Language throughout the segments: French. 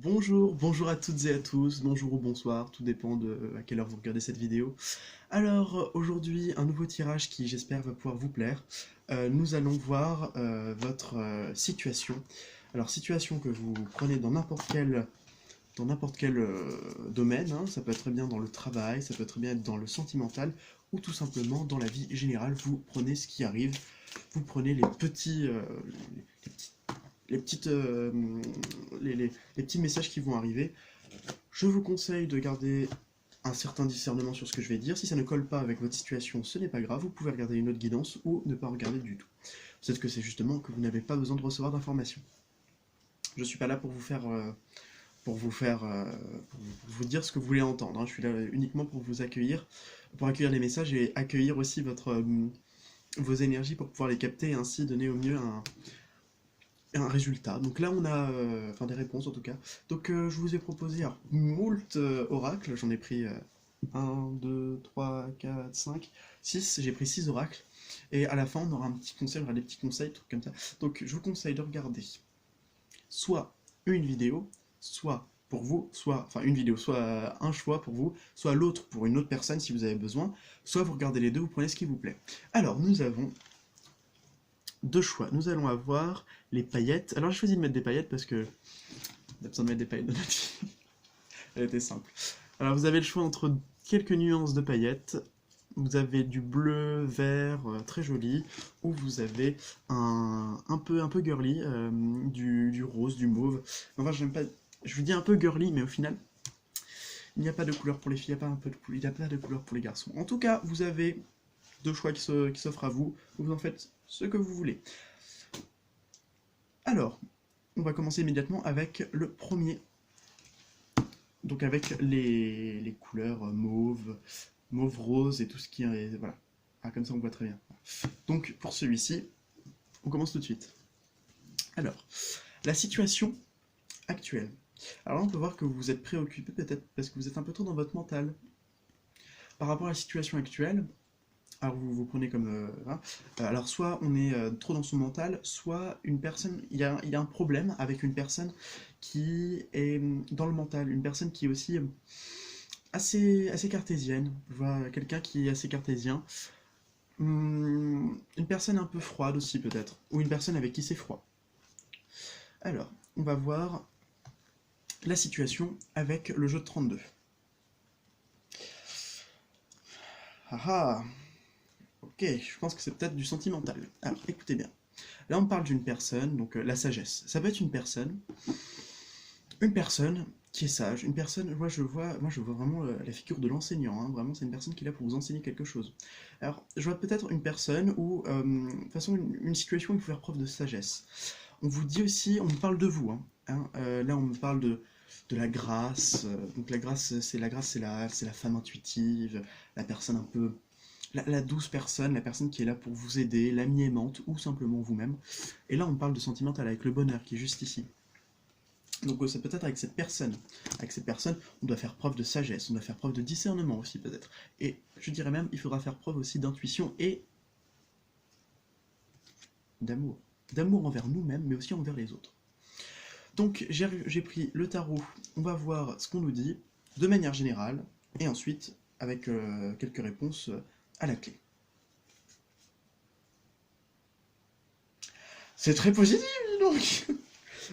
Bonjour, bonjour à toutes et à tous, bonjour ou bonsoir, tout dépend de à quelle heure vous regardez cette vidéo. Alors aujourd'hui, un nouveau tirage qui j'espère va pouvoir vous plaire. Nous allons voir votre situation. Alors situation que vous prenez dans n'importe quel domaine, hein. Ça peut être très bien dans le travail, ça peut très bien être dans le sentimental, ou tout simplement dans la vie générale. Vous prenez ce qui arrive, vous prenez les petits les, petites, les petits messages qui vont arriver. Je vous conseille de garder un certain discernement sur ce que je vais dire. Si ça ne colle pas avec votre situation, ce n'est pas grave, vous pouvez regarder une autre guidance ou ne pas regarder du tout. Peut-être que c'est justement que vous n'avez pas besoin de recevoir d'informations. Je ne suis pas là pour vous dire ce que vous voulez entendre, hein. Je suis là uniquement pour vous accueillir, pour accueillir les messages et accueillir aussi vos énergies pour pouvoir les capter et ainsi donner au mieux un résultat. Donc là, on a enfin des réponses en tout cas. Donc je vous ai proposé alors, moult oracles. J'en ai pris 1, 2, 3, 4, 5, 6. J'ai pris 6 oracles. Et à la fin, on aura un petit conseil, on aura des petits conseils, trucs comme ça. Donc je vous conseille de regarder soit une vidéo, soit pour vous, soit, enfin une vidéo, soit un choix pour vous, soit l'autre pour une autre personne si vous avez besoin, soit vous regardez les deux, vous prenez ce qui vous plaît. Alors, nous avons deux choix. Nous allons avoir les paillettes. Alors j'ai choisi de mettre des paillettes parce que on a besoin de mettre des paillettes dans notre vie. Elle était simple. Alors vous avez le choix entre quelques nuances de paillettes. Vous avez du bleu, vert, très joli, ou vous avez un peu girly, du rose, du mauve. Enfin, j'aime pas. Je vous dis un peu girly, mais au final, il n'y a pas de couleur pour les filles, il n'y a pas de couleur pour les garçons. En tout cas, vous avez deux choix qui s'offrent à vous. Vous en faites ce que vous voulez. Alors, on va commencer immédiatement avec le premier. Donc avec les couleurs mauve, rose et tout ce qui est... Voilà. Ah, comme ça on voit très bien. Donc pour celui-ci, on commence tout de suite. Alors, la situation actuelle. Alors là, on peut voir que vous êtes préoccupé peut-être parce que vous êtes un peu trop dans votre mental. Par rapport à la situation actuelle, alors vous prenez comme... hein. Alors soit on est trop dans son mental, soit une personne... Il y a un problème avec une personne qui est dans le mental, une personne qui est aussi assez cartésienne. Je vois quelqu'un qui est assez cartésien. Une personne un peu froide aussi peut-être, ou une personne avec qui c'est froid. Alors, on va voir la situation avec le jeu de 32. Ah ah. Ok, je pense que c'est peut-être du sentimental. Alors, écoutez bien. Là, on parle d'une personne, donc la sagesse. Ça peut être une personne qui est sage, une personne, moi je vois vraiment la figure de l'enseignant, hein. Vraiment, c'est une personne qui est là pour vous enseigner quelque chose. Alors, je vois peut-être une personne où, de toute façon, une situation où il faut faire preuve de sagesse. On vous dit aussi, on me parle de vous, hein. Là, on me parle de la grâce. Donc, la grâce, c'est la femme intuitive, la personne un peu la douce personne, la personne qui est là pour vous aider, l'amie aimante, ou simplement vous-même. Et là, on parle de sentimental avec le bonheur qui est juste ici. Donc c'est peut-être avec cette personne. Avec cette personne, on doit faire preuve de sagesse, on doit faire preuve de discernement aussi peut-être. Et je dirais même, il faudra faire preuve aussi d'intuition et d'amour. D'amour envers nous-mêmes, mais aussi envers les autres. Donc j'ai pris le tarot, on va voir ce qu'on nous dit, de manière générale, et ensuite avec quelques réponses à la clé. C'est très positif, dis donc.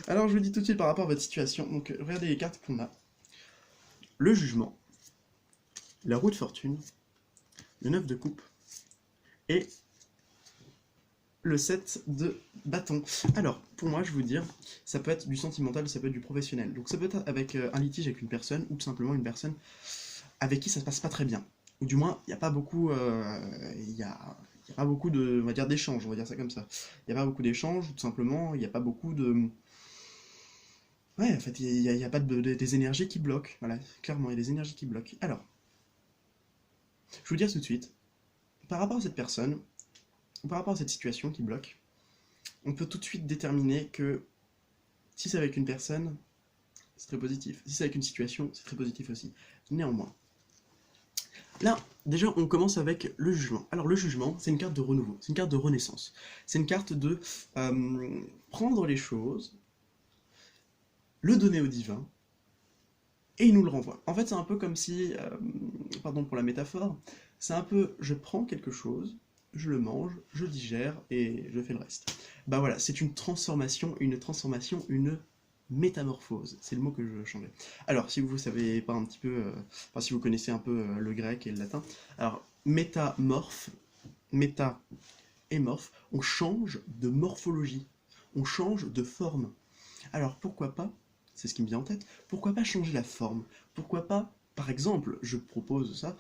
Alors je vous dis tout de suite par rapport à votre situation. Donc regardez les cartes qu'on a. Le jugement, la roue de fortune, le 9 de coupe et le 7 de bâton. Alors, pour moi, je vais vous dire, ça peut être du sentimental, ça peut être du professionnel. Donc ça peut être avec un litige avec une personne, ou tout simplement une personne avec qui ça se passe pas très bien. Ou du moins, il n'y a pas beaucoup, y a pas beaucoup de, on va dire, d'échanges, on va dire ça comme ça. Il n'y a pas beaucoup d'échanges, ou tout simplement, il n'y a pas beaucoup de... Ouais, en fait, il y a pas des énergies qui bloquent. Voilà, clairement, il y a des énergies qui bloquent. Alors, je vais vous dire tout de suite, par rapport à cette personne, ou par rapport à cette situation qui bloque, on peut tout de suite déterminer que si c'est avec une personne, c'est très positif. Si c'est avec une situation, c'est très positif aussi. Néanmoins, là, déjà, on commence avec le jugement. Alors, le jugement, c'est une carte de renouveau, c'est une carte de renaissance. C'est une carte de prendre les choses, le donner au divin, et il nous le renvoie. En fait, c'est un peu comme si, pardon pour la métaphore, c'est un peu, je prends quelque chose, je le mange, je digère, et je fais le reste. Bah voilà, c'est une transformation, une métamorphose, c'est le mot que je changeais. Alors, si vous savez pas un petit peu, enfin si vous connaissez un peu le grec et le latin, alors métamorphe, méta et morphe, on change de morphologie, on change de forme. Alors pourquoi pas, c'est ce qui me vient en tête, pourquoi pas changer la forme? Pourquoi pas, par exemple, je propose ça,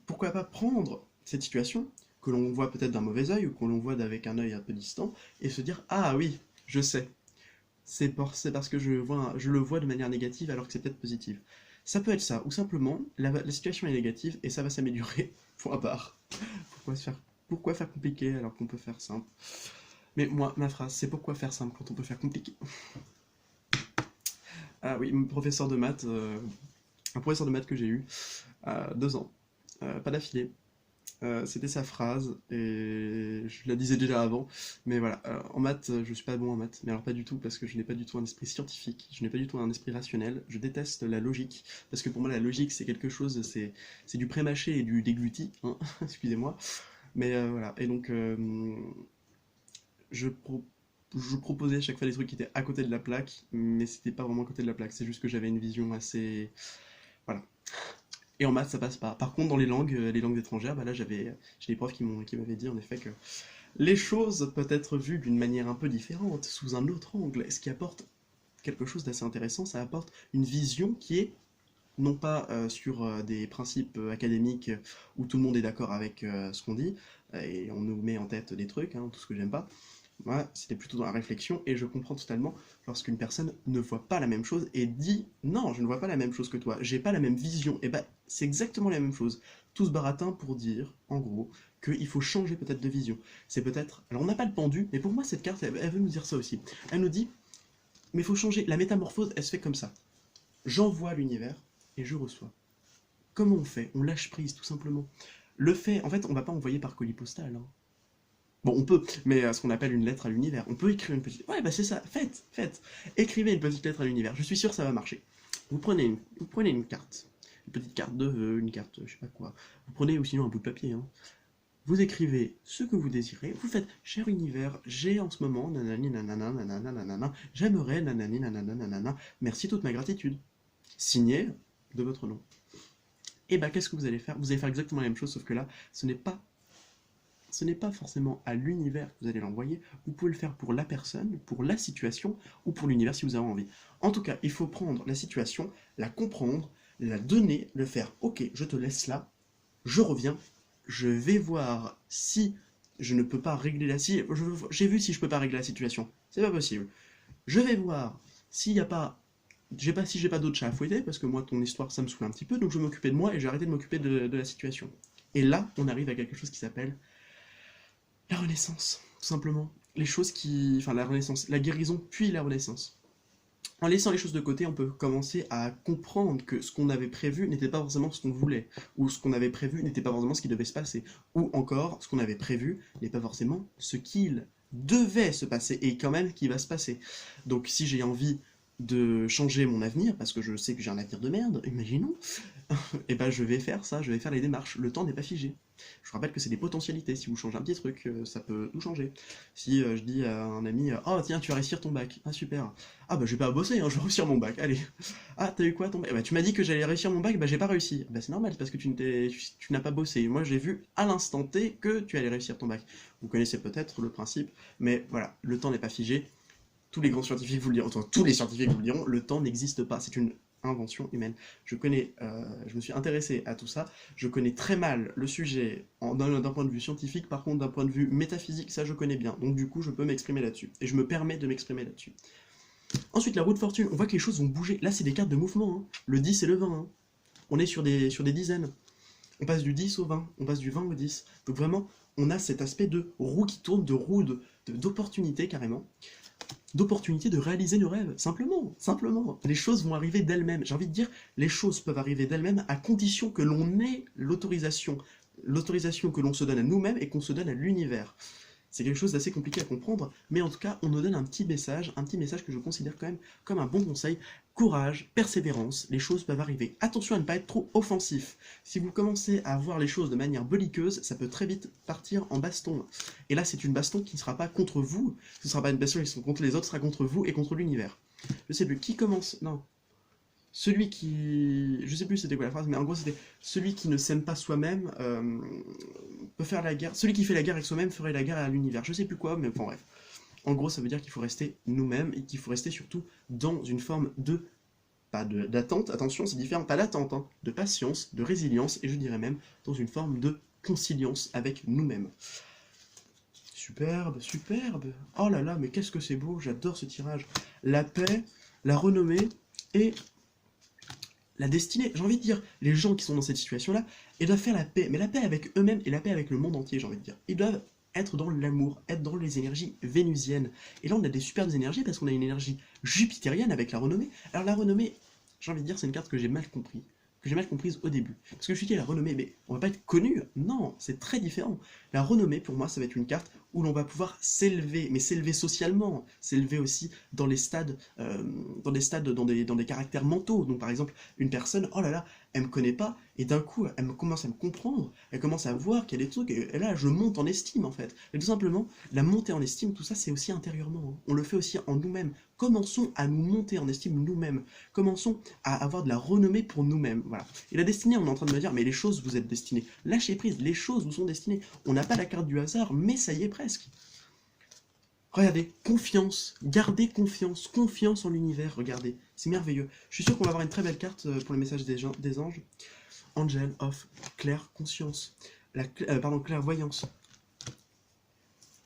pourquoi pas prendre cette situation, que l'on voit peut-être d'un mauvais œil, ou que l'on voit d'avec un œil un peu distant, et se dire, ah oui, je sais, c'est parce que je le vois de manière négative alors que c'est peut-être positive. Ça peut être ça, ou simplement, la situation est négative et ça va s'améliorer, point barre. Pourquoi se faire, pourquoi faire compliqué alors qu'on peut faire simple? Mais moi, ma phrase, c'est pourquoi faire simple quand on peut faire compliqué? Ah oui, un professeur de maths que j'ai eu, 2 ans, pas d'affilée. C'était sa phrase, et je la disais déjà avant, mais voilà, en maths, je suis pas bon en maths, mais alors pas du tout, parce que je n'ai pas du tout un esprit scientifique, je n'ai pas du tout un esprit rationnel, je déteste la logique, parce que pour moi la logique c'est quelque chose, c'est du pré-mâché et du dégluti, hein, excusez-moi, mais voilà, et donc je, pro- je proposais à chaque fois des trucs qui étaient à côté de la plaque, mais c'était pas vraiment à côté de la plaque, c'est juste que j'avais une vision assez... Voilà. Et en maths, ça passe pas. Par contre, dans les langues étrangères, bah là, j'ai des profs qui m'avaient dit en effet que les choses peuvent être vues d'une manière un peu différente, sous un autre angle, ce qui apporte quelque chose d'assez intéressant. Ça apporte une vision qui est non pas sur des principes académiques où tout le monde est d'accord avec ce qu'on dit, et on nous met en tête des trucs, hein, tout ce que j'aime pas. Moi, c'était plutôt dans la réflexion, et je comprends totalement lorsqu'une personne ne voit pas la même chose et dit non, je ne vois pas la même chose que toi, j'ai pas la même vision. Et bah, c'est exactement la même chose. Tout ce baratin pour dire, en gros, qu'il faut changer peut-être de vision. C'est peut-être. Alors, on n'a pas le pendu, mais pour moi, cette carte, elle veut nous dire ça aussi. Elle nous dit, mais il faut changer. La métamorphose, elle se fait comme ça. J'envoie l'univers et je reçois. Comment on fait? On lâche prise, tout simplement. Le fait, en fait, on va pas envoyer par colis postal, hein. Bon, on peut, mais ce qu'on appelle une lettre à l'univers. On peut écrire une petite... Ouais, bah c'est ça, faites. Écrivez une petite lettre à l'univers, je suis sûr que ça va marcher. Vous prenez une carte, une petite carte de vœux, une carte, je sais pas quoi. Vous prenez ou sinon un bout de papier, hein. Vous écrivez ce que vous désirez, vous faites cher univers, j'ai en ce moment, nanani nanana nanana nanana, j'aimerais nanani nanana nanana, merci toute ma gratitude. Signé de votre nom. Et bah qu'est-ce que vous allez faire? Vous allez faire exactement la même chose, sauf que là, ce n'est pas forcément à l'univers que vous allez l'envoyer, vous pouvez le faire pour la personne, pour la situation, ou pour l'univers si vous avez envie. En tout cas, il faut prendre la situation, la comprendre, la donner, le faire, ok, je te laisse là, je reviens, je vais voir si je ne peux pas régler la situation, j'ai vu si je peux pas régler la situation, c'est pas possible. Je vais voir s'il n'y a pas, si j'ai pas d'autres chats à fouetter, parce que moi ton histoire ça me saoule un petit peu, donc je vais m'occuper de moi et j'ai arrêté de m'occuper de la situation. Et là, on arrive à quelque chose qui s'appelle la Renaissance, tout simplement. Les choses qui... Enfin, la Renaissance, la guérison, puis la Renaissance. En laissant les choses de côté, on peut commencer à comprendre que ce qu'on avait prévu n'était pas forcément ce qu'on voulait, ou ce qu'on avait prévu n'était pas forcément ce qui devait se passer, ou encore, ce qu'on avait prévu n'est pas forcément ce qu'il devait se passer, et quand même qui va se passer. Donc si j'ai envie de changer mon avenir, parce que je sais que j'ai un avenir de merde, imaginons, et ben je vais faire ça, je vais faire les démarches. Le temps n'est pas figé. Je vous rappelle que c'est des potentialités. Si vous changez un petit truc, ça peut tout changer. Si je dis à un ami, oh tiens, tu vas réussir ton bac. Ah super. Ah bah je vais pas bosser, hein, je vais réussir mon bac. Allez. Ah t'as eu quoi ton bac? Bah tu m'as dit que j'allais réussir mon bac, bah j'ai pas réussi. Bah c'est normal, c'est parce que tu n'as pas bossé. Moi j'ai vu à l'instant T que tu allais réussir ton bac. Vous connaissez peut-être le principe, mais voilà, le temps n'est pas figé. Tous les grands scientifiques vous le diront, enfin, tous les scientifiques vous le diront, le temps n'existe pas. C'est une invention humaine. Je me suis intéressé à tout ça. Je connais très mal le sujet d'un point de vue scientifique. Par contre, d'un point de vue métaphysique, ça je connais bien. Donc du coup, je peux m'exprimer là-dessus. Et je me permets de m'exprimer là-dessus. Ensuite, la roue de fortune. On voit que les choses vont bouger. Là, c'est des cartes de mouvement, hein. Le 10 et le 20, hein. On est sur des dizaines. On passe du 10 au 20. On passe du 20 au 10. Donc vraiment, on a cet aspect de roue qui tourne, de roue d'opportunité carrément. D'opportunité de réaliser nos rêves, simplement, simplement. Les choses vont arriver d'elles-mêmes. J'ai envie de dire, les choses peuvent arriver d'elles-mêmes à condition que l'on ait l'autorisation que l'on se donne à nous-mêmes et qu'on se donne à l'univers. C'est quelque chose d'assez compliqué à comprendre, mais en tout cas, on nous donne un petit message que je considère quand même comme un bon conseil. Courage, persévérance, les choses peuvent arriver. Attention à ne pas être trop offensif. Si vous commencez à voir les choses de manière belliqueuse, ça peut très vite partir en baston. Et là, c'est une baston qui ne sera pas contre vous, ce ne sera pas une baston qui sera contre les autres, ce sera contre vous et contre l'univers. Je sais plus, qui commence... Non. Celui qui... Je sais plus c'était quoi la phrase, mais en gros c'était celui qui ne s'aime pas soi-même peut faire la guerre. Celui qui fait la guerre avec soi-même ferait la guerre à l'univers. Je sais plus quoi, mais enfin bref. En gros, ça veut dire qu'il faut rester nous-mêmes et qu'il faut rester surtout dans une forme de... Pas d'attente, attention, c'est différent, pas d'attente, hein, de patience, de résilience, et je dirais même dans une forme de conciliance avec nous-mêmes. Superbe, superbe. Oh là là, mais qu'est-ce que c'est beau, j'adore ce tirage. La paix, la renommée et la destinée. J'ai envie de dire, les gens qui sont dans cette situation-là, ils doivent faire la paix, mais la paix avec eux-mêmes et la paix avec le monde entier, j'ai envie de dire. Ils doivent être dans l'amour, être dans les énergies vénusiennes. Et là, on a des superbes énergies parce qu'on a une énergie jupitérienne avec la renommée. Alors la renommée, j'ai envie de dire, c'est une carte que j'ai mal compris, que j'ai mal comprise au début. Parce que je me suis dit, la renommée, mais on va pas être connu. Non, c'est très différent. La renommée, pour moi, ça va être une carte où l'on va pouvoir s'élever, mais s'élever socialement, s'élever aussi dans les stades, dans des caractères mentaux. Donc par exemple, une personne, oh là là, elle me connaît pas, et d'un coup, elle commence à me comprendre, elle commence à voir qu'il y a des trucs, et là, je monte en estime en fait. Et tout simplement, la montée en estime, tout ça, c'est aussi intérieurement. Hein. On le fait aussi en nous-mêmes. Commençons à nous monter en estime nous-mêmes. Commençons à avoir de la renommée pour nous-mêmes. Voilà. Et la destinée, on est en train de me dire, mais les choses, vous êtes destinés. Lâchez prise, les choses vous sont destinées. On n'a pas la carte du hasard, mais ça y est presque. Regardez, confiance, gardez confiance, confiance en l'univers, regardez, c'est merveilleux. Je suis sûr qu'on va avoir une très belle carte pour le message des anges. Angel of claire conscience, clairvoyance.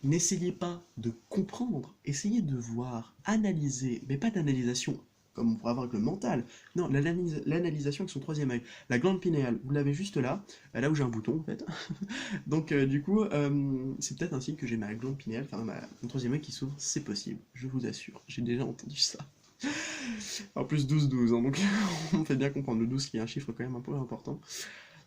N'essayez pas de comprendre, essayez de voir, analyser, mais pas d'analysation comme on pourrait avoir avec le mental. Non, l'analysation avec son troisième œil. La glande pinéale, vous l'avez juste là, là où j'ai un bouton en fait. Donc du coup, c'est peut-être un signe que j'ai ma glande pinéale, enfin mon troisième œil qui s'ouvre, c'est possible, je vous assure, j'ai déjà entendu ça. En plus 12-12, hein, donc on fait bien comprendre le 12 qui est un chiffre quand même un peu important.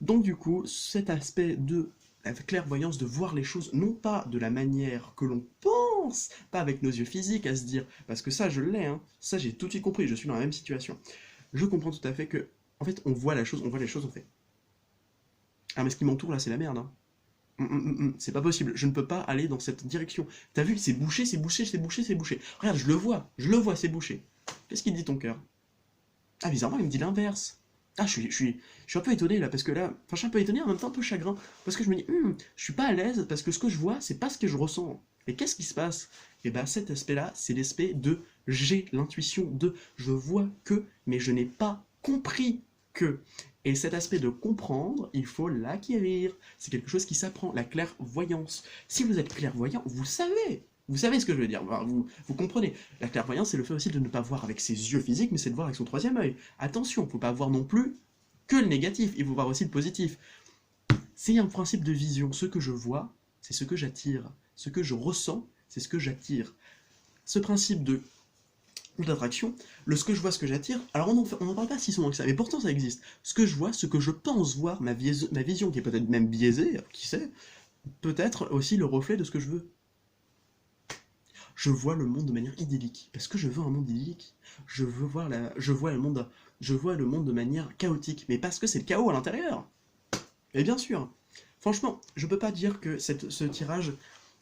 Donc du coup, cet aspect de la clairvoyance, de voir les choses, non pas de la manière que l'on pense, pas avec nos yeux physiques à se dire, parce que ça je l'ai, hein, ça j'ai tout de suite compris, je suis dans la même situation. Je comprends tout à fait que, en fait, on voit les choses, on fait. Ah mais ce qui m'entoure là, c'est la merde, hein. C'est pas possible, je ne peux pas aller dans cette direction. T'as vu, c'est bouché, c'est bouché, c'est bouché, c'est bouché. Regarde, je le vois, c'est bouché. Qu'est-ce qu'il dit ton cœur? Ah bizarrement, il me dit l'inverse. Ah, je suis un peu étonné là, parce que là, enfin, je suis un peu étonné, en même temps un peu chagrin, parce que je me dis, je suis pas à l'aise, parce que ce que je vois, c'est pas ce que je ressens. Et qu'est-ce qui se passe? Et ben cet aspect-là, c'est l'aspect de j'ai l'intuition de je vois que, mais je n'ai pas compris que. Et cet aspect de comprendre, il faut l'acquérir. C'est quelque chose qui s'apprend, la clairvoyance. Si vous êtes clairvoyant, vous savez. Vous savez ce que je veux dire, vous comprenez. La clairvoyance, c'est le fait aussi de ne pas voir avec ses yeux physiques, mais c'est de voir avec son troisième œil. Attention, il ne faut pas voir non plus que le négatif, il faut voir aussi le positif. C'est un principe de vision. Ce que je vois, c'est ce que j'attire. Ce que je ressens, c'est ce que j'attire. Ce principe d'attraction, ce que je vois, ce que j'attire, alors on n'en parle pas si souvent que ça, mais pourtant ça existe. Ce que je vois, ce que je pense voir, ma vision qui est peut-être même biaisée, qui sait, peut être aussi le reflet de ce que je veux. Je vois le monde de manière idyllique. Est-ce que je veux un monde idyllique? Je vois le monde de manière chaotique, mais parce que c'est le chaos à l'intérieur. Et bien sûr. Franchement, je peux pas dire que ce tirage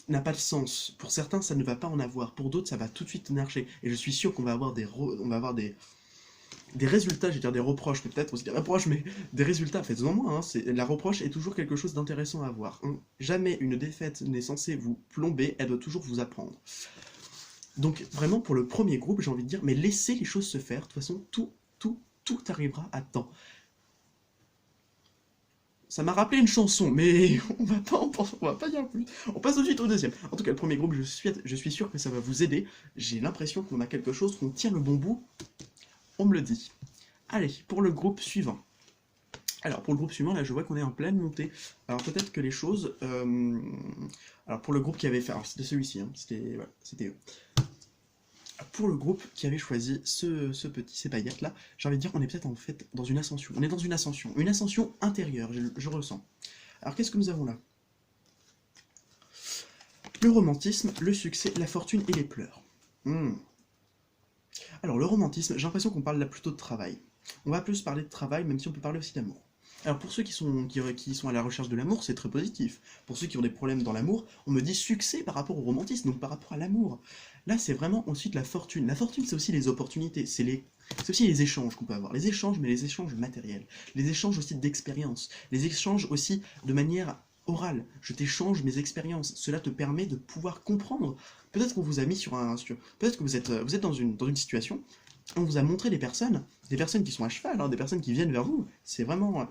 n'a pas de sens. Pour certains, ça ne va pas en avoir. Pour d'autres, ça va tout de suite marcher. Et je suis sûr qu'on va avoir des résultats, je vais dire des reproches, peut-être aussi des reproches, mais des résultats, faites-en moins. Hein. La reproche est toujours quelque chose d'intéressant à avoir. Hein. Jamais une défaite n'est censée vous plomber, elle doit toujours vous apprendre. Donc vraiment pour le premier groupe, j'ai envie de dire, mais laissez les choses se faire, de toute façon tout arrivera à temps. Ça m'a rappelé une chanson, mais on va pas dire plus. On passe tout de suite au deuxième. En tout cas, le premier groupe, je suis sûr que ça va vous aider. J'ai l'impression qu'on a quelque chose, qu'on tient le bon bout. On me le dit. Allez, pour le groupe suivant. Alors, pour le groupe suivant, là, je vois qu'on est en pleine montée. Alors, peut-être que les choses... Alors, pour le groupe qui avait fait... Alors, c'était celui-ci, hein. C'était eux. Pour le groupe qui avait choisi ces paillettes-là, j'ai envie de dire qu'on est peut-être en fait dans une ascension. On est dans une ascension intérieure, je ressens. Alors, qu'est-ce que nous avons là? Le romantisme, le succès, la fortune et les pleurs. Hmm. Alors, le romantisme, j'ai l'impression qu'on parle là plutôt de travail. On va plus parler de travail, même si on peut parler aussi d'amour. Alors, pour ceux qui sont à la recherche de l'amour, c'est très positif. Pour ceux qui ont des problèmes dans l'amour, on me dit succès par rapport au romantisme, donc par rapport à l'amour. Là, c'est vraiment ensuite la fortune. La fortune, c'est aussi les opportunités, c'est aussi les échanges qu'on peut avoir. Les échanges, mais les échanges matériels. Les échanges aussi d'expérience. Les échanges aussi de manière orale. Je t'échange mes expériences. Cela te permet de pouvoir comprendre. Peut-être qu'on vous a mis peut-être que vous êtes dans une situation, on vous a montré des personnes qui sont à cheval, hein, des personnes qui viennent vers vous. C'est vraiment.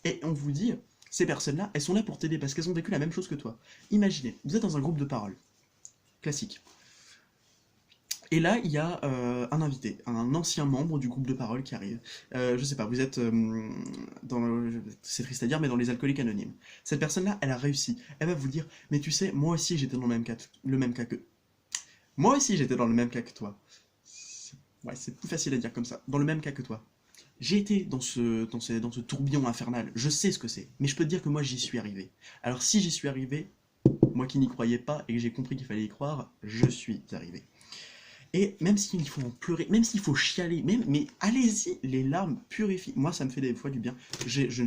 Et on vous dit, ces personnes-là, elles sont là pour t'aider parce qu'elles ont vécu la même chose que toi. Imaginez, vous êtes dans un groupe de parole, classique. Et là, il y a un invité, un ancien membre du groupe de parole qui arrive. Je sais pas, vous êtes c'est triste à dire, mais dans les alcooliques anonymes. Cette personne-là, elle a réussi. Elle va vous dire, mais tu sais, moi aussi j'étais dans le même cas que. Moi aussi j'étais dans le même cas que toi. Ouais, c'est plus facile à dire comme ça. Dans le même cas que toi. J'ai été dans ce tourbillon infernal. Je sais ce que c'est. Mais je peux te dire que moi j'y suis arrivé. Alors si j'y suis arrivé, moi qui n'y croyais pas et que j'ai compris qu'il fallait y croire, je suis arrivé. Et même s'il faut en pleurer, même s'il faut chialer, mais allez-y, les larmes purifient. Moi, ça me fait des fois du bien. Je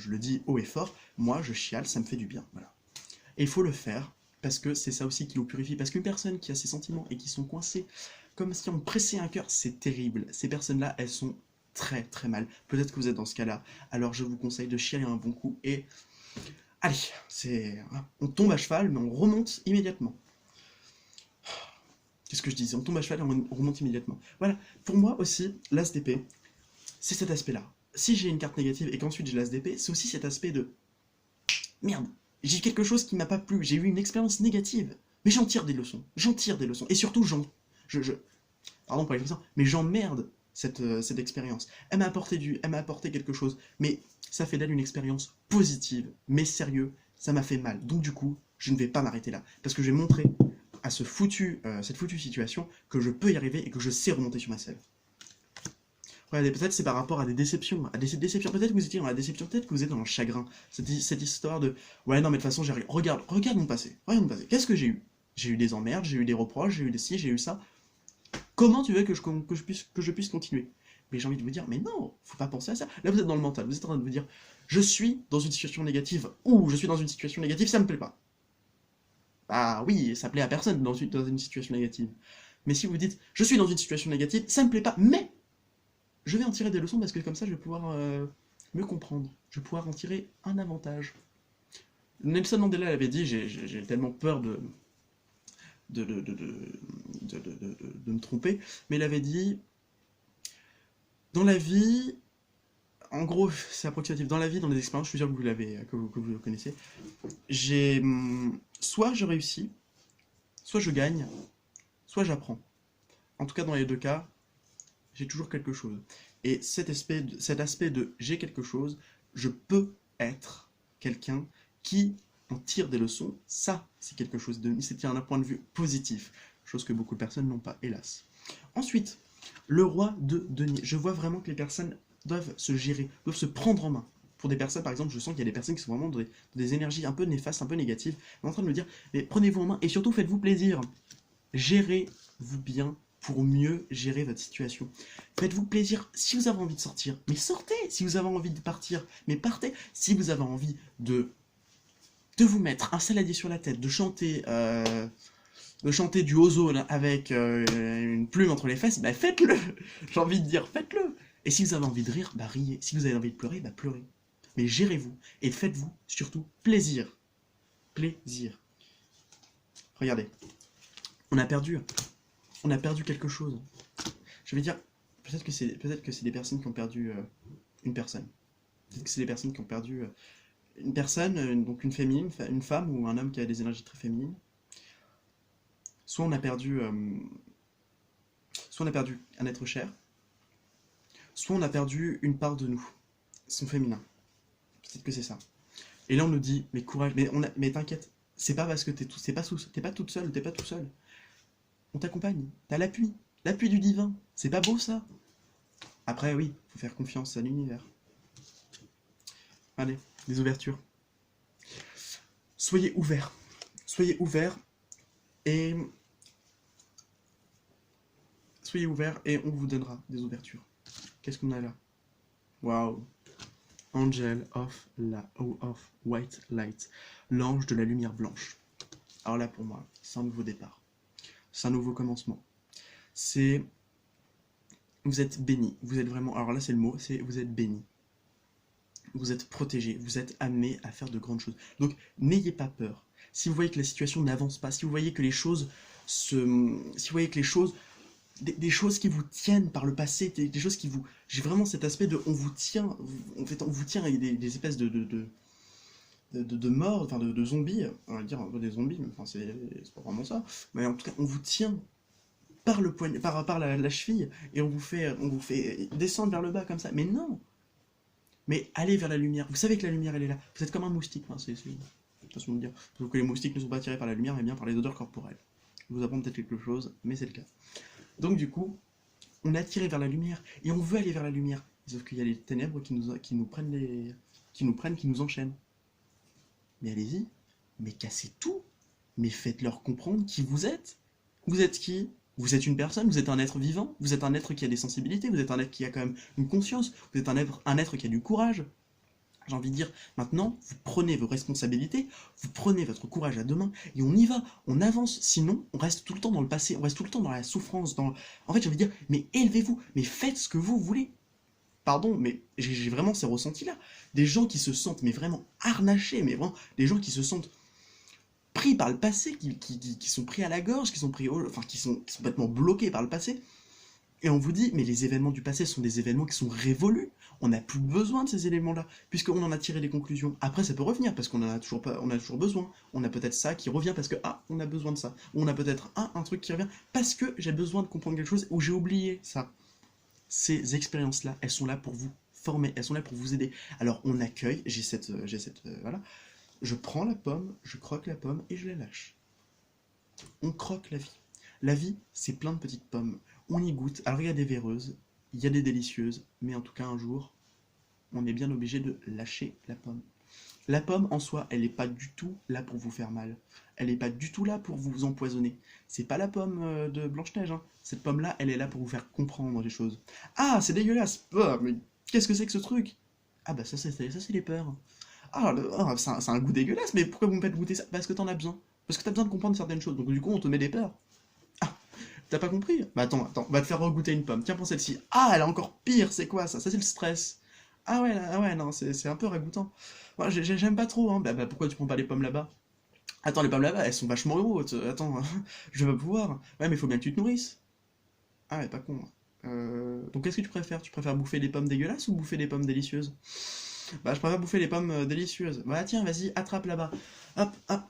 le dis haut et fort. Moi, je chiale, ça me fait du bien. Voilà. Et il faut le faire parce que c'est ça aussi qui nous purifie. Parce qu'une personne qui a ses sentiments et qui sont coincés, comme si on pressait un cœur, c'est terrible. Ces personnes-là, elles sont très très mal. Peut-être que vous êtes dans ce cas-là. Alors je vous conseille de chialer un bon coup et allez, on tombe à cheval, mais on remonte immédiatement. Qu'est-ce que je disais? On tombe à cheval et on remonte immédiatement. Voilà, pour moi aussi, l'as d'épée, c'est cet aspect-là. Si j'ai une carte négative et qu'ensuite j'ai l'as d'épée, c'est aussi cet aspect de merde, j'ai quelque chose qui m'a pas plu, j'ai eu une expérience négative, mais j'en tire des leçons. J'en tire des leçons. Et surtout, je pardon pour l'expression, mais j'emmerde cette expérience. Elle m'a apporté quelque chose, mais ça fait d'elle une expérience positive, mais sérieux, ça m'a fait mal. Donc du coup, je ne vais pas m'arrêter là, parce que je vais montrer à cette foutue situation que je peux y arriver et que je sais remonter sur ma selle. Ouais, peut-être c'est par rapport à des déceptions. Peut-être que vous étiez dans la déception, peut-être que vous êtes dans le chagrin. Cette histoire de ouais non mais de toute façon j'arrive. Regarde mon passé. Regarde mon passé. Qu'est-ce que j'ai eu? J'ai eu des emmerdes, j'ai eu des reproches, j'ai eu des ci, j'ai eu ça. Comment tu veux que je puisse continuer? Mais j'ai envie de vous dire, mais non, faut pas penser à ça. Là, vous êtes dans le mental, vous êtes en train de vous dire, je suis dans une situation négative, ou je suis dans une situation négative, ça me plaît pas. Bah oui, ça plaît à personne dans une situation négative. Mais si vous dites, je suis dans une situation négative, ça me plaît pas, mais je vais en tirer des leçons parce que comme ça, je vais pouvoir me comprendre. Je vais pouvoir en tirer un avantage. Nelson Mandela l'avait dit, j'ai tellement peur de, de, de, de me tromper, mais il avait dit, dans la vie, en gros, c'est approximatif. Dans la vie, dans les expériences, je suis sûr que que vous le connaissez. Soit je réussis, soit je gagne, soit j'apprends. En tout cas, dans les deux cas, j'ai toujours quelque chose. Et cet aspect de j'ai quelque chose, je peux être quelqu'un qui en tire des leçons. Ça, c'est quelque chose c'est un point de vue positif, chose que beaucoup de personnes n'ont pas, hélas. Ensuite, le roi de denier. Je vois vraiment que les personnes doivent se gérer, doivent se prendre en main. Pour des personnes, par exemple, je sens qu'il y a des personnes qui sont vraiment dans des énergies un peu néfastes, un peu négatives, en train de me dire, mais prenez-vous en main et surtout faites-vous plaisir. Gérez-vous bien pour mieux gérer votre situation. Faites-vous plaisir si vous avez envie de sortir, mais sortez. Si vous avez envie de partir, mais partez. Si vous avez envie de vous mettre un saladier sur la tête, de chanter du ozone avec une plume entre les fesses, bah faites-le. J'ai envie de dire, faites-le. Et si vous avez envie de rire, bah riez. Si vous avez envie de pleurer, bah pleurez. Mais gérez-vous et faites-vous surtout plaisir. Plaisir. Regardez, on a perdu quelque chose. Je vais dire, peut-être que c'est des personnes qui ont perdu une personne. Peut-être que c'est des personnes qui ont perdu une personne, donc une femme ou un homme qui a des énergies très féminines. Soit on a perdu un être cher, soit on a perdu une part de nous, son féminin. Peut-être que c'est ça. Et là on nous dit, mais courage, mais t'inquiète, c'est pas parce que t'es pas toute seule, t'es pas tout seul. On t'accompagne, t'as l'appui du divin. C'est pas beau ça? Après oui, faut faire confiance à l'univers. Allez, des ouvertures. Soyez ouverts. Soyez ouverts et soyez ouverts et on vous donnera des ouvertures. Qu'est-ce qu'on a là? Waouh! Angel of White Light. L'ange de la lumière blanche. Alors là, pour moi, c'est un nouveau départ. C'est un nouveau commencement. C'est... Vous êtes béni. Vous êtes vraiment... Alors là, c'est le mot. C'est vous êtes béni. Vous êtes protégé. Vous êtes amené à faire de grandes choses. Donc, n'ayez pas peur. Si vous voyez que la situation n'avance pas, si vous voyez que les choses si vous voyez que les choses... Des choses qui vous tiennent par le passé, des choses qui vous... J'ai vraiment cet aspect de... On vous tient... En fait, on vous tient avec des espèces de morts, enfin de zombies, on va dire un peu des zombies, mais enfin c'est pas vraiment ça, mais en tout cas on vous tient par le poignet, par la cheville, et on vous fait descendre vers le bas comme ça. Mais non, mais allez vers la lumière. Vous savez que la lumière elle est là. Vous êtes comme un moustique, hein, c'est une façon de dire. Sauf que les moustiques ne sont pas attirés par la lumière, mais bien par les odeurs corporelles. Je vous apprends peut-être quelque chose, mais c'est le cas. Donc du coup, on est attiré vers la lumière et on veut aller vers la lumière. Sauf qu'il y a les ténèbres qui nous prennent qui nous enchaînent. Mais allez-y, mais cassez tout, mais faites-leur comprendre qui vous êtes. Vous êtes qui? Vous êtes une personne, vous êtes un être vivant, vous êtes un être qui a des sensibilités, vous êtes un être qui a quand même une conscience, vous êtes un être qui a du courage. J'ai envie de dire, maintenant, vous prenez vos responsabilités, vous prenez votre courage à deux mains, et on y va, on avance. Sinon, on reste tout le temps dans le passé, on reste tout le temps dans la souffrance, dans... En fait, j'ai envie de dire, mais élevez-vous, mais faites ce que vous voulez. Pardon, mais j'ai vraiment ces ressentis-là. Des gens qui se sentent, mais vraiment harnachés, mais vraiment, des gens qui se sentent pris par le passé, qui sont pris à la gorge, qui sont pris enfin, qui sont complètement bloqués par le passé. Et on vous dit, mais les événements du passé sont des événements qui sont révolus. On n'a plus besoin de ces éléments-là, puisqu'on en a tiré des conclusions. Après, ça peut revenir, parce qu'on en a toujours pas, on a toujours besoin. On a peut-être ça qui revient parce que, ah, on a besoin de ça. Ou on a peut-être un truc qui revient parce que j'ai besoin de comprendre quelque chose ou j'ai oublié ça. Ces expériences-là, elles sont là pour vous former, elles sont là pour vous aider. Alors, on accueille, voilà. Je prends la pomme, je croque la pomme et je la lâche. On croque la vie. La vie, c'est plein de petites pommes. On y goûte. Alors, il y a des véreuses, il y a des délicieuses, mais en tout cas, un jour, on est bien obligé de lâcher la pomme. La pomme, en soi, elle n'est pas du tout là pour vous faire mal. Elle n'est pas du tout là pour vous empoisonner. C'est pas la pomme de Blanche-Neige, hein. Cette pomme-là, elle est là pour vous faire comprendre des choses. Ah, c'est dégueulasse. Oh, mais qu'est-ce que c'est que ce truc? Ah bah ça c'est les peurs. Ah, c'est un goût dégueulasse, mais pourquoi vous me faites goûter ça? Parce que t'en as besoin. Parce que t'as besoin de comprendre certaines choses. Donc du coup, on te met des peurs. Ah, t'as pas compris? Bah attends, on va te faire regoûter une pomme. Tiens, pour celle-ci. Ah, elle est encore pire, c'est quoi ça? Ça c'est le stress. Ah ouais, ah ouais, non, c'est un peu ragoûtant. Moi, j'aime pas trop, hein. Bah pourquoi tu prends pas les pommes là-bas? Attends, les pommes là-bas, elles sont vachement hautes. Attends, je vais pas pouvoir. Ouais, mais faut bien que tu te nourrisses. Ah ouais, pas con. Donc qu'est-ce que tu préfères? Tu préfères bouffer des pommes dégueulasses ou bouffer des pommes délicieuses? Bah je préfère bouffer les pommes délicieuses. Bah tiens, vas-y, attrape là-bas. Hop, hop.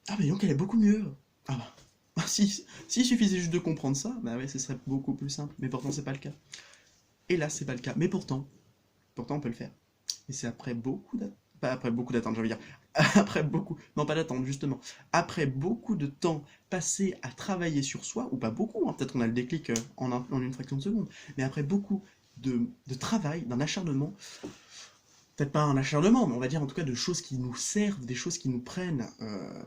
Ah mais donc elle est beaucoup mieux. Ah bah. Ah, si il suffisait juste de comprendre ça, bah ouais, ce serait beaucoup plus simple. Mais pourtant c'est pas le cas. Et là, c'est pas le cas. Mais pourtant on peut le faire. Et c'est après beaucoup d'attente. Pas après beaucoup d'attente, je veux dire. Après beaucoup. Non, pas d'attente, justement. Après beaucoup de temps passé à travailler sur soi, ou pas beaucoup, hein, peut-être qu'on a le déclic en une fraction de seconde, mais après beaucoup de travail, d'un acharnement, peut-être pas un acharnement, mais on va dire en tout cas de choses qui nous servent, des choses qui nous prennent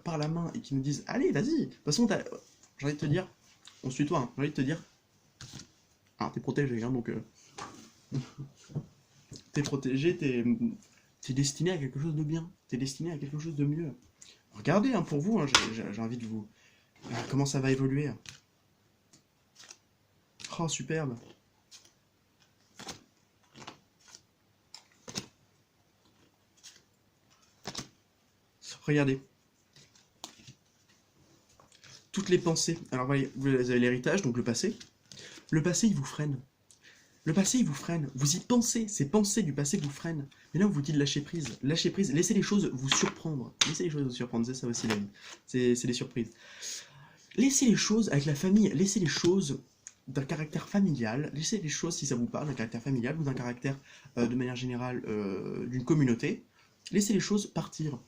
par la main et qui nous disent allez, vas-y. De toute façon, j'ai envie de te dire, on suit toi, hein, j'ai envie de te dire, ah, t'es protégé, hein, donc t'es protégé, t'es destiné à quelque chose de bien, t'es destiné à quelque chose de mieux. Regardez, hein, pour vous, hein, j'ai envie de vous... comment ça va évoluer. Oh, superbe. Regardez. Toutes les pensées. Alors, voyez, vous avez l'héritage, donc le passé. Le passé, il vous freine. Le passé, il vous freine. Vous y pensez. Ces pensées du passé vous freinent. Mais là, on vous dit de lâcher prise. Lâcher prise. Laissez les choses vous surprendre. Laissez les choses vous surprendre. C'est ça aussi la vie. C'est des surprises. Laissez les choses avec la famille. Laissez les choses d'un caractère familial. Laissez les choses, si ça vous parle, d'un caractère familial ou d'un caractère, de manière générale, d'une communauté. Laissez les choses partir.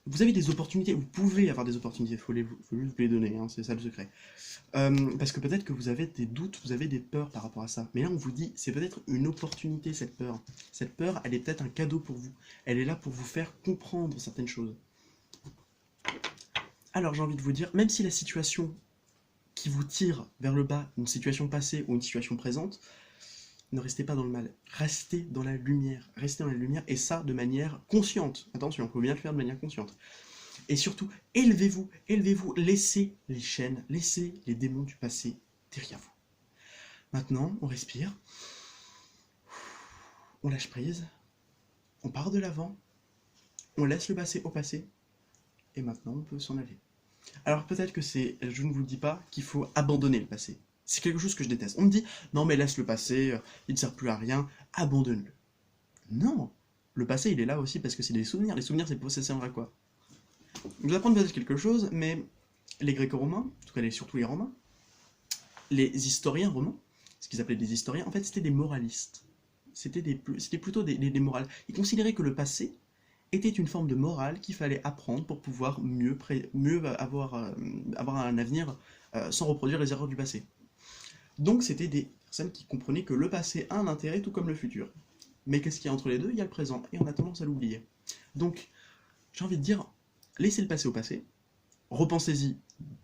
Vous avez des opportunités, vous pouvez avoir des opportunités, faut juste vous les donner, hein, c'est ça le secret. Parce que peut-être que vous avez des doutes, vous avez des peurs par rapport à ça. Mais là, on vous dit, c'est peut-être une opportunité, cette peur. Cette peur, elle est peut-être un cadeau pour vous. Elle est là pour vous faire comprendre certaines choses. Alors j'ai envie de vous dire, même si la situation qui vous tire vers le bas, une situation passée ou une situation présente, ne restez pas dans le mal, restez dans la lumière, et ça de manière consciente. Attention, il faut bien le faire de manière consciente. Et surtout, élevez-vous, laissez les chaînes, laissez les démons du passé derrière vous. Maintenant, on respire, on lâche prise, on part de l'avant, on laisse le passé au passé, et maintenant on peut s'en aller. Alors peut-être que je ne vous dis pas qu'il faut abandonner le passé. C'est quelque chose que je déteste. On me dit, non mais laisse le passé, il ne sert plus à rien, abandonne-le. Non, le passé il est là aussi parce que c'est des souvenirs. Les souvenirs c'est pour ça sert à quoi? Je vous apprendre peut-être quelque chose, mais les Gréco-Romains, en tout cas surtout les Romains, les historiens romains, ce qu'ils appelaient des historiens, en fait c'était des moralistes. C'était plutôt des morales. Ils considéraient que le passé était une forme de morale qu'il fallait apprendre pour pouvoir mieux avoir un avenir sans reproduire les erreurs du passé. Donc c'était des personnes qui comprenaient que le passé a un intérêt tout comme le futur. Mais qu'est-ce qu'il y a entre les deux? Il y a le présent, et on a tendance à l'oublier. Donc, j'ai envie de dire, laissez le passé au passé, repensez-y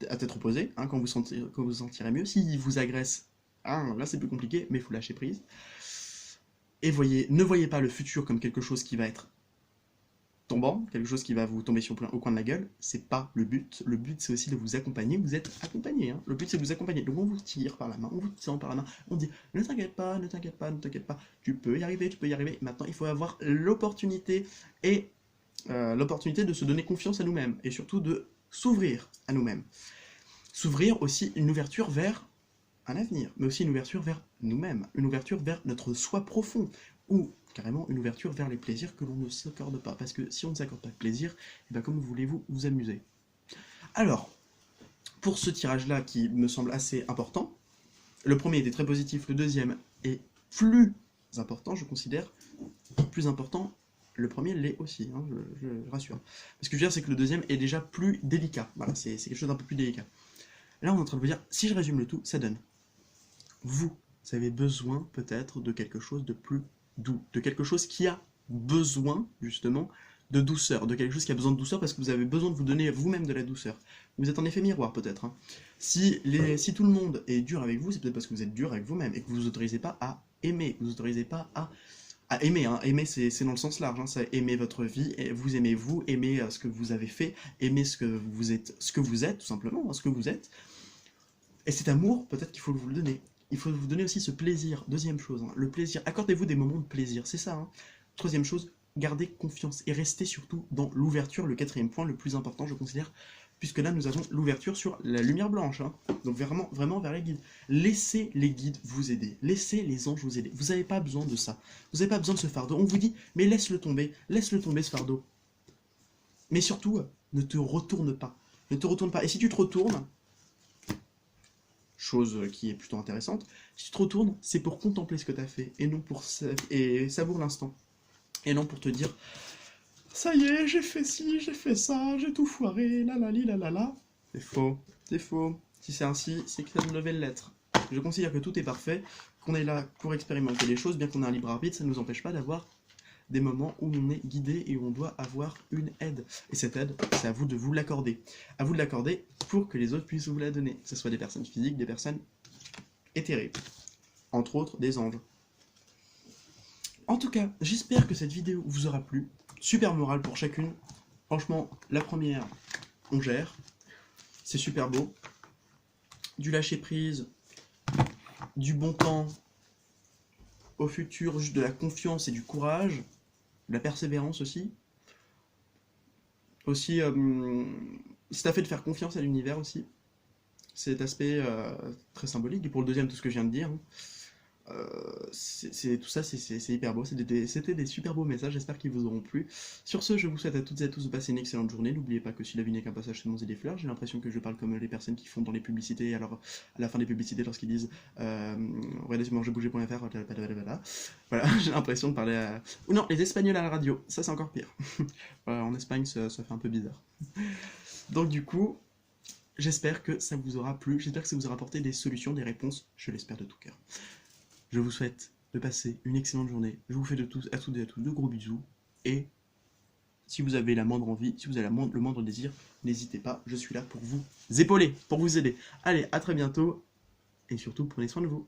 à tête reposée, quand vous sentirez mieux. S'il vous agresse, là c'est plus compliqué, mais il faut lâcher prise. Et ne voyez pas le futur comme quelque chose qui va être tombant, quelque chose qui va vous tomber au coin de la gueule, c'est pas le but. Le but, c'est aussi de vous accompagner. Vous êtes accompagné. Le but, c'est de vous accompagner. Donc, on vous tire par la main, on vous tend par la main, on dit ne t'inquiète pas, ne t'inquiète pas, ne t'inquiète pas, tu peux y arriver, tu peux y arriver. Maintenant, il faut avoir l'opportunité de se donner confiance à nous-mêmes et surtout de s'ouvrir à nous-mêmes. S'ouvrir aussi une ouverture vers un avenir, mais aussi une ouverture vers nous-mêmes, une ouverture vers notre soi profond, ou carrément une ouverture vers les plaisirs que l'on ne s'accorde pas. Parce que si on ne s'accorde pas de plaisir, et bien comment voulez-vous vous amuser? Alors, pour ce tirage-là qui me semble assez important, le premier était très positif, le deuxième est plus important, je considère, plus important, le premier l'est aussi, je rassure. Ce que je veux dire, c'est que le deuxième est déjà plus délicat, voilà, c'est quelque chose d'un peu plus délicat. Là, on est en train de vous dire, si je résume le tout, ça donne. Vous avez besoin peut-être de quelque chose de plus doux, de quelque chose qui a besoin justement de douceur, de quelque chose qui a besoin de douceur parce que vous avez besoin de vous donner vous-même de la douceur. Vous êtes en effet miroir peut-être. Si tout le monde est dur avec vous, c'est peut-être parce que vous êtes dur avec vous-même et que vous ne vous autorisez pas à aimer, vous n'autorisez pas à aimer. Aimer c'est dans le sens large, c'est aimer votre vie, vous aimez vous, aimer ce que vous avez fait, aimer ce que vous êtes tout simplement, ce que vous êtes. Et cet amour, peut-être qu'il faut vous le donner. Il faut vous donner aussi ce plaisir. Deuxième chose, le plaisir. Accordez-vous des moments de plaisir, c'est ça. Troisième chose, gardez confiance et restez surtout dans l'ouverture. Le quatrième point, le plus important, je considère, puisque là, nous avons l'ouverture sur la lumière blanche. Donc vraiment, vraiment vers les guides. Laissez les guides vous aider. Laissez les anges vous aider. Vous n'avez pas besoin de ça. Vous n'avez pas besoin de ce fardeau. On vous dit, mais laisse-le tomber ce fardeau. Mais surtout, ne te retourne pas. Ne te retourne pas. Et si tu te retournes, chose qui est plutôt intéressante, si tu te retournes, c'est pour contempler ce que tu as fait, et non pour savoure l'instant. Et non pour te dire, ça y est, j'ai fait ci, j'ai fait ça, j'ai tout foiré, la la li, la la la. C'est faux, c'est faux. Si c'est ainsi, c'est que ça devait l'être. Je considère que tout est parfait, qu'on est là pour expérimenter les choses, bien qu'on ait un libre arbitre, ça ne nous empêche pas d'avoir des moments où on est guidé et où on doit avoir une aide. Et cette aide, c'est à vous de vous l'accorder. À vous de l'accorder pour que les autres puissent vous la donner. Que ce soit des personnes physiques, des personnes éthérées. Entre autres, des anges. En tout cas, j'espère que cette vidéo vous aura plu. Super morale pour chacune. Franchement, la première, on gère. C'est super beau. Du lâcher prise, du bon temps au futur, juste de la confiance et du courage. De la persévérance aussi. Aussi, c'est à fait de faire confiance à l'univers aussi. Cet aspect très symbolique. Et pour le deuxième, tout ce que je viens de dire, tout ça, c'est hyper beau. C'était des super beaux messages. J'espère qu'ils vous auront plu. Sur ce, je vous souhaite à toutes et à tous de passer une excellente journée. N'oubliez pas que si la vie n'est qu'un passage, c'est mon et des fleurs. J'ai l'impression que je parle comme les personnes qui font dans les publicités. Alors, à la fin des publicités, lorsqu'ils disent regardez sur mangerbouger.fr, voilà, j'ai l'impression de parler à. Ou non, les Espagnols à la radio. Ça, c'est encore pire. Voilà, en Espagne, ça fait un peu bizarre. Donc, du coup. J'espère que ça vous aura plu, j'espère que ça vous aura apporté des solutions, des réponses, je l'espère de tout cœur. Je vous souhaite de passer une excellente journée, je vous fais à toutes et à tous de gros bisous, et Si vous avez la moindre envie, si vous avez le moindre désir, n'hésitez pas, je suis là pour vous épauler, pour vous aider. Allez, à très bientôt, et surtout, prenez soin de vous.